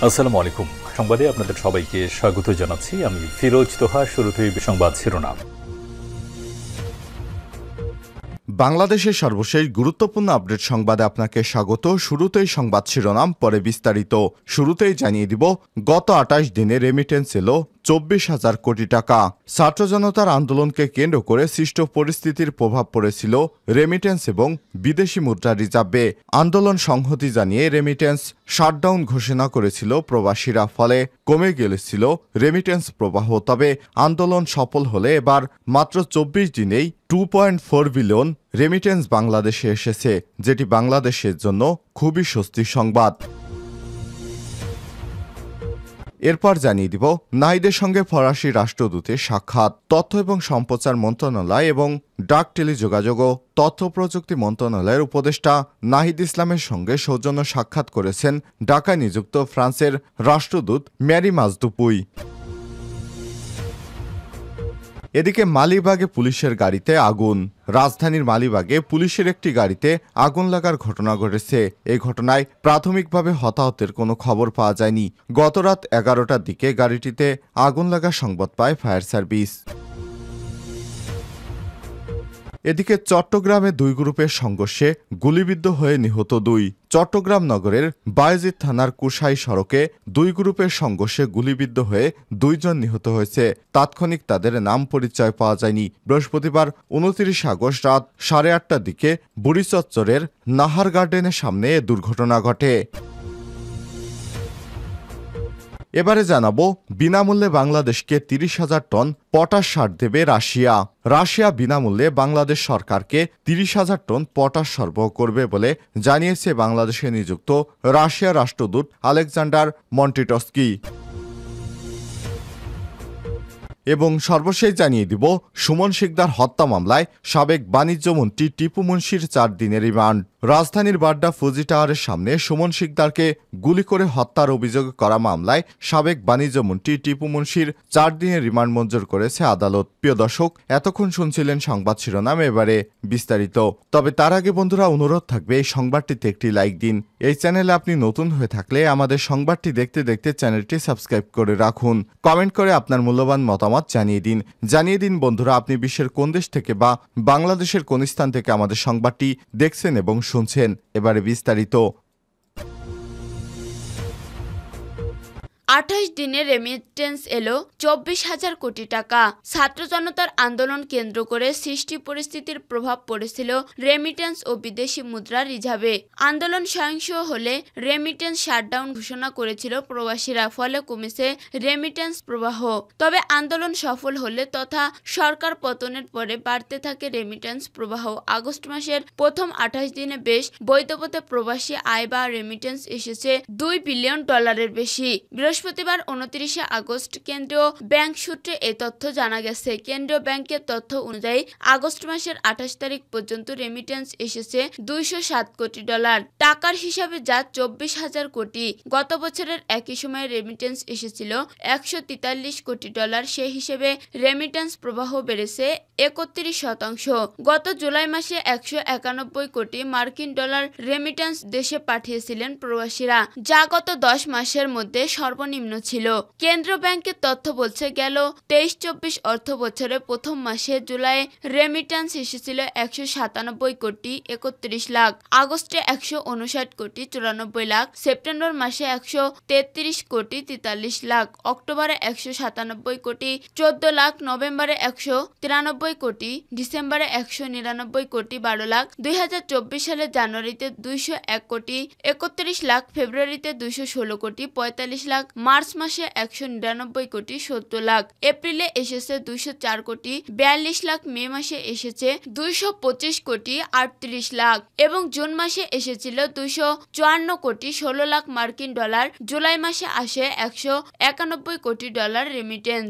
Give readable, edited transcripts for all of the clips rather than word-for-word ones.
আসসালামু আলাইকুম। সংবাদে আপনাদের সবাইকে স্বাগত জানাচ্ছি। আমি ফিরোজ তোহা। শুরুতেই সংবাদ শিরোনাম। বাংলাদেশের সর্বশেষ গুরুত্বপূর্ণ আপডেট সংবাদে আপনাকে স্বাগত। শুরুতেই সংবাদ শিরোনাম, পরে বিস্তারিত। শুরুতেই জানিয়ে দিব, গত ২৮ দিনে রেমিটেন্স এলো ২৪,০০০ কোটি টাকা। ছাত্র জনতার আন্দোলনকে কেন্দ্র করে সৃষ্ট পরিস্থিতির প্রভাব পড়েছিল রেমিটেন্স এবং বিদেশি মুদ্রা রিজার্ভে। আন্দোলন সংহতি জানিয়ে রেমিটেন্স শাটডাউন ঘোষণা করেছিল প্রবাসীরা, ফলে কমে গেছিল রেমিটেন্স প্রবাহ। তবে আন্দোলন সফল হলে এবার মাত্র ২৪ দিনেই 2.4 বিলিয়ন রেমিটেন্স বাংলাদেশে এসেছে, যেটি বাংলাদেশের জন্য খুবই স্বস্তির সংবাদ। এরপর জানিয়ে দিব, নাহিদের সঙ্গে ফরাসি রাষ্ট্রদূতের সাক্ষাৎ। তথ্য এবং সম্প্রচার মন্ত্রণালয় এবং ডাক টেলিযোগাযোগ ও তথ্য প্রযুক্তি মন্ত্রণালয়ের উপদেষ্টা নাহিদ ইসলামের সঙ্গে সৌজন্য সাক্ষাৎ করেছেন ঢাকায় নিযুক্ত ফ্রান্সের রাষ্ট্রদূত ম্যারি মাজদুপুই। এদিকে মালিবাগে পুলিশের গাড়িতে আগুন। রাজধানীর মালিবাগে পুলিশের একটি গাড়িতে আগুন লাগার ঘটনা ঘটেছে। এই ঘটনায় প্রাথমিকভাবে হতাহতের কোনো খবর পাওয়া যায়নি। গতরাত 11টার দিকে গাড়িটিতে আগুন লাগার সংবাদ পায় ফায়ার সার্ভিস। এদিকে চট্টগ্রামে দুই গ্রুপের সংঘর্ষে গুলিবিদ্ধ হয়ে নিহত 2। চট্টগ্রাম নগরের বায়েজিদ থানার কুশাই সড়কে দুই গ্রুপের সংঘর্ষে গুলিবিদ্ধ হয়ে 2 জন নিহত হয়েছে। তাৎক্ষণিক তাদের নাম পরিচয় পাওয়া যায়নি। বৃহস্পতিবার 29 আগস্ট রাত 8:30টার দিকে বুড়িচত্বরের নাহার গার্ডেনের সামনে এ দুর্ঘটনা ঘটে। এবারে জানাবো, বিনামূল্যে বাংলাদেশকে 30,000 টন পটাশ সার দেবে রাশিয়া। রাশিয়া বিনামূল্যে বাংলাদেশ সরকারকে 30,000 টন পটাশ সরবরাহ করবে বলে জানিয়েছে বাংলাদেশে নিযুক্ত রাশিয়ার রাষ্ট্রদূত আলেকজান্ডার মন্টিটস্কি। এবং সর্বশেষ জানিয়ে দিব, সুমন শিকদার হত্যা মামলায় সাবেক বাণিজ্যমন্ত্রী টিপু মুনশির 4 দিনের রিমান্ড। রাজধানীর বাড্ডা ফুজি টাওয়ারের সামনে সুমন শিকদারকে গুলি করে হত্যার অভিযোগ করা মামলায় সাবেক বাণিজ্যমন্ত্রী টিপু মুনশির 4 দিনের রিমান্ড মঞ্জুর করেছে আদালত। প্রিয় দর্শক, এতক্ষণ শুনছিলেন সংবাদ শিরোনাম, এবারে বিস্তারিত। তবে তার আগে বন্ধুরা, অনুরোধ থাকবে এই সংবাদটিতে একটি লাইক দিন। এই চ্যানেলে আপনি নতুন হয়ে থাকলে আমাদের সংবাদটি দেখতে দেখতে চ্যানেলটি সাবস্ক্রাইব করে রাখুন। কমেন্ট করে আপনার মূল্যবান মতামত জানিয়ে দিন বন্ধুরা, আপনি বিশ্বের কোন দেশ থেকে বা বাংলাদেশের কোন স্থান থেকে আমাদের সংবাদটি দেখছেন এবং শুনছেন। এবারে বিস্তারিত। 28 দিনে রেমিটেন্স এলো 24,000 কোটি টাকা। ছাত্র জনতার আন্দোলন কেন্দ্র করে সৃষ্টি পরিস্থিতির প্রভাব পড়েছিল রেমিটেন্স ও বিদেশি মুদ্রা রিজার্ভে। আন্দোলন সহিংস হলে রেমিটেন্স শাটডাউন ঘোষণা করেছিল প্রবাসীরা, ফলে কমেছে রেমিটেন্স প্রবাহ। তবে আন্দোলন সফল হলে তথা সরকার পতনের পরে বাড়তে থাকে রেমিটেন্স প্রবাহ। আগস্ট মাসের প্রথম 28 দিনে বেশ বৈধপথে প্রবাসী আয় বা রেমিটেন্স এসেছে $2 বিলিয়ন বেশি। বৃহস্পতিবার 29 আগস্ট কেন্দ্রীয় ব্যাংক সূত্রে এ তথ্য জানা গেছে। কেন্দ্রীয় ব্যাংকের তথ্য অনুযায়ী আগস্ট মাসের 28 তারিখ পর্যন্ত রেমিটেন্স এসেছে $207 কোটি। টাকার হিসাবে যা 24,000 কোটি। গত বছরের একই সময়ে রেমিটেন্স এসেছিল $143 কোটি। সেই হিসেবে রেমিটেন্স প্রবাহ বেড়েছে 31%। গত জুলাই মাসে 191 কোটি মার্কিন ডলার রেমিটেন্স দেশে পাঠিয়েছিলেন প্রবাসীরা, যা গত 10 মাসের মধ্যে সর্বনিম্ন ছিল। কেন্দ্রীয় ব্যাংকের তথ্য বলছে, গেল 23-24 অর্থ বছরের প্রথম মাসে জুলাই রেমিটেন্স এসেছিল 197 কোটি 31 লাখ, আগস্টে 159 কোটি 94 লাখ, সেপ্টেম্বর মাসে 133 কোটি 43 লাখ, অক্টোবরে 197 কোটি 14 লাখ, নভেম্বরে 193 কোটি, ডিসেম্বরে 199 কোটি 12 লাখ, 2024 সালে জানুয়ারিতে 201 কোটি 31 লাখ, ফেব্রুয়ারিতে 216 কোটি 45 লাখ, মার্চ মাসে 199 কোটি 70 লাখ, এপ্রিলে এসেছে 204 কোটি 42 লাখ, মে মাসে এসেছে 225 কোটি 38 লাখ এবং জুন মাসে এসেছিল 254 কোটি 16 লাখ মার্কিন ডলার। জুলাই মাসে আসে 191 কোটি ডলার রেমিটেন্স।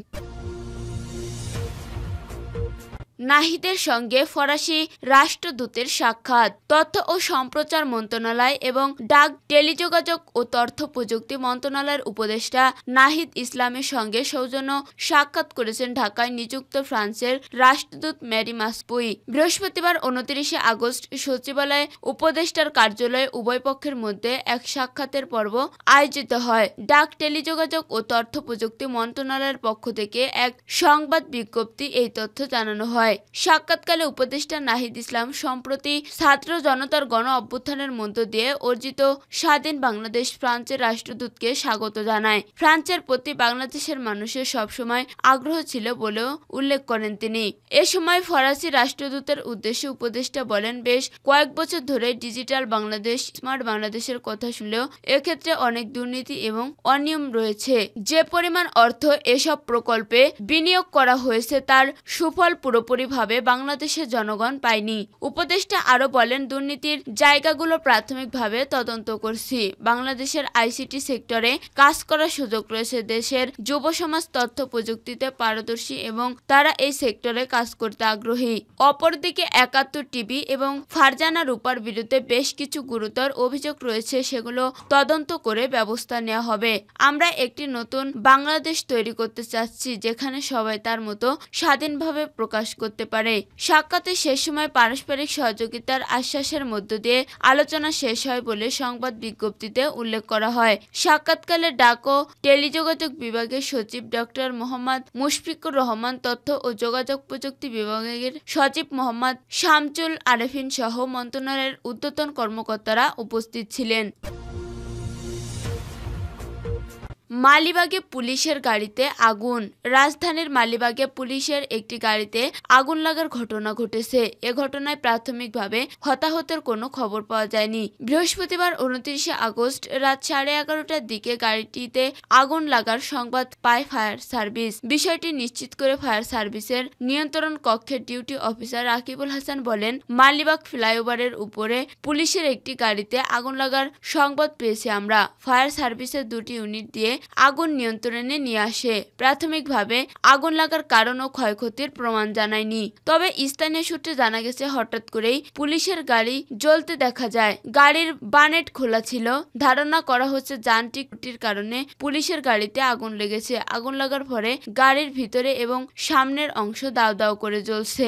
নাহিদের সঙ্গে ফরাসি রাষ্ট্রদূতের সাক্ষাৎ। তথ্য ও সম্প্রচার মন্ত্রণালয় এবং ডাক, টেলিযোগাযোগ ও তথ্য প্রযুক্তি মন্ত্রণালয়ের উপদেষ্টা নাহিদ ইসলামের সঙ্গে সৌজন্য সাক্ষাৎ করেছেন ঢাকায় নিযুক্ত ফ্রান্সের রাষ্ট্রদূত মেরি মাসপুই। বৃহস্পতিবার 29 আগস্ট সচিবালয়ে উপদেষ্টার কার্যালয়ে উভয় পক্ষের মধ্যে এক সাক্ষাতের পর্ব আয়োজিত হয়। ডাক, টেলিযোগাযোগ ও তথ্য প্রযুক্তি মন্ত্রণালয়ের পক্ষ থেকে এক সংবাদ বিজ্ঞপ্তি এই তথ্য জানানো হয়। সাক্ষাৎকালে উপদেষ্টা নাহিদ ইসলাম সম্প্রতি ছাত্র জনতার গণ অভ্যুত্থানের মধ্য দিয়ে অর্জিত স্বাধীন বাংলাদেশ ফ্রান্সের রাষ্ট্রদূতকে স্বাগত জানায়। ফ্রান্সের প্রতি বাংলাদেশের মানুষের সবসময় আগ্রহ ছিল বলেও উল্লেখ করেন তিনি। এ সময় ফরাসি রাষ্ট্রদূতের উদ্দেশ্যে উপদেষ্টা বলেন, বেশ কয়েক বছর ধরে ডিজিটাল বাংলাদেশ, স্মার্ট বাংলাদেশের কথা শুনলেও এক্ষেত্রে অনেক দুর্নীতি এবং অনিয়ম রয়েছে। যে পরিমাণ অর্থ এসব প্রকল্পে বিনিয়োগ করা হয়েছে তার সুফল পুরোপুরিভাবে বাংলাদেশের জনগণ পায়নি। উপদেষ্টা আরও বলেন, দুর্নীতির জায়গাগুলো প্রাথমিকভাবে তদন্ত করছি। বাংলাদেশের আইসিটি সেক্টরে কাজ করার সুযোগ রয়েছে। দেশের যুব সমাজ তথ্য প্রযুক্তিতে পারদর্শী এবং তারা এই সেক্টরে কাজ করতে আগ্রহী। অপরদিকে ৭১ টিভি এবং ফারজানা রূপার বিরুদ্ধে বেশ কিছু গুরুতর অভিযোগ রয়েছে, সেগুলো তদন্ত করে ব্যবস্থা নেওয়া হবে। আমরা একটি নতুন বাংলাদেশ তৈরি করতে চাচ্ছি যেখানে সবাই তার মতো স্বাধীনভাবে প্রকাশ করতে পারে। সাক্ষাতের শেষ সময় পারস্পরিক সহযোগিতার আশ্বাসের মধ্য দিয়ে আলোচনা শেষ হয় বলে সংবাদ বিজ্ঞপ্তিতে উল্লেখ করা হয়। সাক্ষাৎকালে ডাক ও টেলিযোগাযোগ বিভাগের সচিব ডক্টর মোহাম্মদ মুশফিকুর রহমান, তথ্য ও যোগাযোগ প্রযুক্তি বিভাগের সচিব মোহাম্মদ শামসুল আরেফিন সহ মন্ত্রণালয়ের ঊর্ধ্বতন কর্মকর্তারা উপস্থিত ছিলেন। মালিবাগে পুলিশের গাড়িতে আগুন। রাজধানীর মালিবাগে পুলিশের একটি গাড়িতে আগুন লাগার ঘটনা ঘটেছে। এ ঘটনায় প্রাথমিকভাবে হতাহতের কোনো খবর পাওয়া যায়নি। বৃহস্পতিবার 29 আগস্ট রাত 11:30টার দিকে গাড়িটিতে আগুন লাগার সংবাদ পায় ফায়ার সার্ভিস। বিষয়টি নিশ্চিত করে ফায়ার সার্ভিসের নিয়ন্ত্রণ কক্ষের ডিউটি অফিসার রাকিবুল হাসান বলেন, মালিবাগ ফ্লাইওভারের উপরে পুলিশের একটি গাড়িতে আগুন লাগার সংবাদ পেয়েছি আমরা। ফায়ার সার্ভিসের 2টি ইউনিট দিয়ে আগুন নিয়ন্ত্রণে নিয়ে আসে। প্রাথমিকভাবে আগুন লাগার কারণ ও ক্ষয়ক্ষতির প্রমাণ জানায়নি। তবে স্থানীয় সূত্রে জানা গেছে, হঠাৎ করেই পুলিশের গাড়ি জ্বলতে দেখা যায়। গাড়ির বানেট খোলা ছিল। ধারণা করা হচ্ছে যান্ত্রিক ত্রুটির কারণে পুলিশের গাড়িতে আগুন লেগেছে। আগুন লাগার পরে গাড়ির ভিতরে এবং সামনের অংশ দাউ দাউ করে জ্বলছে।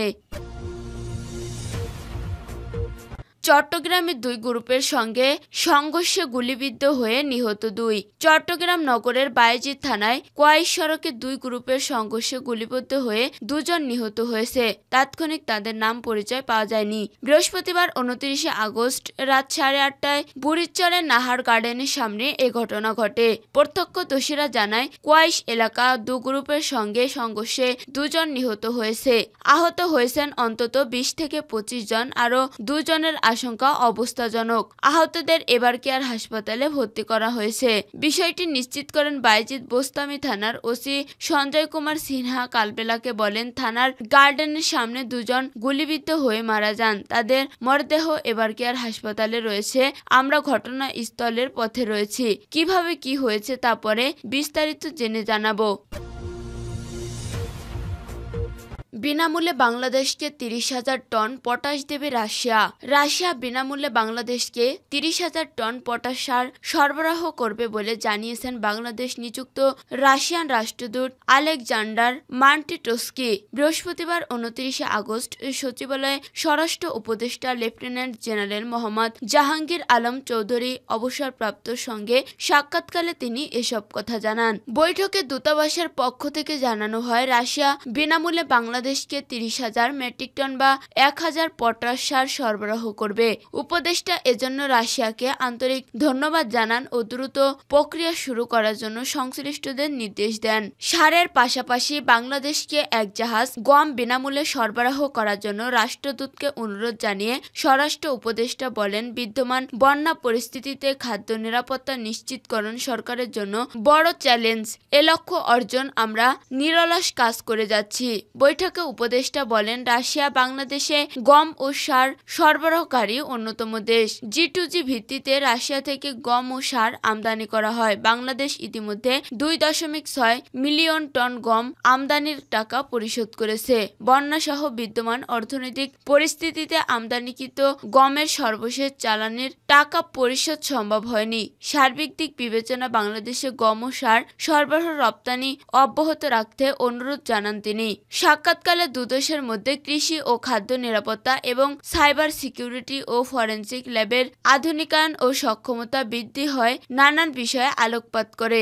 চট্টগ্রামে 2 গ্রুপের সঙ্গে সংঘর্ষে গুলিবিদ্ধ হয়ে নিহত 2। চট্টগ্রাম নগরের বায়েজিদ থানায় কোয়াইশ সড়কে 2 গ্রুপের সংঘর্ষে গুলিবিদ্ধ হয়ে 2 জন নিহত হয়েছে। তাৎক্ষণিক তাদের নাম পরিচয় পাওয়া যায়নি। বৃহস্পতিবার 29 আগস্ট রাত 8:30টায় বুড়িচরের নাহার গার্ডেনের সামনে এ ঘটনা ঘটে। প্রত্যক্ষদর্শীরা জানায়, কোয়াইশ এলাকা 2 গ্রুপের সঙ্গে সংঘর্ষে 2 জন নিহত হয়েছে। আহত হয়েছেন অন্তত 20 থেকে 25 জন। আরও 2 জনের আশঙ্কা অবস্থাজনক। আহতদের এবার কেয়ার হাসপাতালে ভর্তি করা হয়েছে। বিষয়টি নিশ্চিত করেন বায়েজিদ বোস্তামি থানার ওসি সঞ্জয় কুমার সিনহা। কালবেলাকে বলেন, থানার গার্ডেনের সামনে 2 জন গুলিবিদ্ধ হয়ে মারা যান। তাদের মরদেহ এবার কেয়ার হাসপাতালে রয়েছে। আমরা ঘটনাস্থলের পথে রয়েছি। কিভাবে কি হয়েছে তা পরে বিস্তারিত জেনে জানাবো। বিনামূল্যে বাংলাদেশকে 30,000 টন পটাশ দেবে রাশিয়া। রাশিয়া বিনামূল্যে বাংলাদেশকে 30,000 টন পটাশ সার সরবরাহ করবে বলে জানিয়েছেন বাংলাদেশ নিযুক্ত রাশিয়ান রাষ্ট্রদূত আলেকজান্ডার মান্টিটোস্কি। বৃহস্পতিবার 29 আগস্ট সচিবালয়ে স্বরাষ্ট্র উপদেষ্টা লেফটেন্যান্ট জেনারেল মোহাম্মদ জাহাঙ্গীর আলম চৌধুরী অবসরপ্রাপ্ত সঙ্গে সাক্ষাৎকালে তিনি এসব কথা জানান। বৈঠকে দূতাবাসের পক্ষ থেকে জানানো হয়, রাশিয়া বিনামূল্যে বাংলাদেশকে 30,000 মেট্রিক টন বা 1,000 পটাশ সার সরবরাহ করবে। উপদেষ্টা এজন্য রাশিয়াকে আন্তরিক ধন্যবাদ জানান ও দ্রুত প্রক্রিয়া শুরু করার জন্য সংশ্লিষ্টদের নির্দেশ দেন। সারের পাশাপাশি বাংলাদেশকে 1 জাহাজ গম বিনামূল্যে সরবরাহ করার জন্য রাষ্ট্রদূতকে অনুরোধ জানিয়ে স্বরাষ্ট্র উপদেষ্টা বলেন, বিদ্যমান বন্যা পরিস্থিতিতে খাদ্য নিরাপত্তা নিশ্চিতকরণ সরকারের জন্য বড় চ্যালেঞ্জ। এ লক্ষ্য অর্জন আমরা নিরলস কাজ করে যাচ্ছি। বৈঠকে ফাঁকে উপদেষ্টা বলেন, রাশিয়া বাংলাদেশে গম ও সার সরবরাহকারী অন্যতম দেশ। G2G ভিত্তিতে রাশিয়া থেকে গম ও সার আমদানি করা হয়। বাংলাদেশ ইতিমধ্যে 2.6 মিলিয়ন টন গম আমদানির টাকা পরিশোধ করেছে। বন্যাসহ বিদ্যমান অর্থনৈতিক পরিস্থিতিতে আমদানিকৃত গমের সর্বশেষ চালানির টাকা পরিশোধ সম্ভব হয়নি। সার্বিক দিক বিবেচনা বাংলাদেশে গম ও সার সরবরাহ রপ্তানি অব্যাহত রাখতে অনুরোধ জানান তিনি। সাক্ষাৎকালে দুদেশের মধ্যে কৃষি ও খাদ্য নিরাপত্তা এবং সাইবার সিকিউরিটি ও ফরেনসিক ল্যাবের আধুনিকায়ন ও সক্ষমতা বৃদ্ধি হয় নানান বিষয়ে আলোকপাত করে।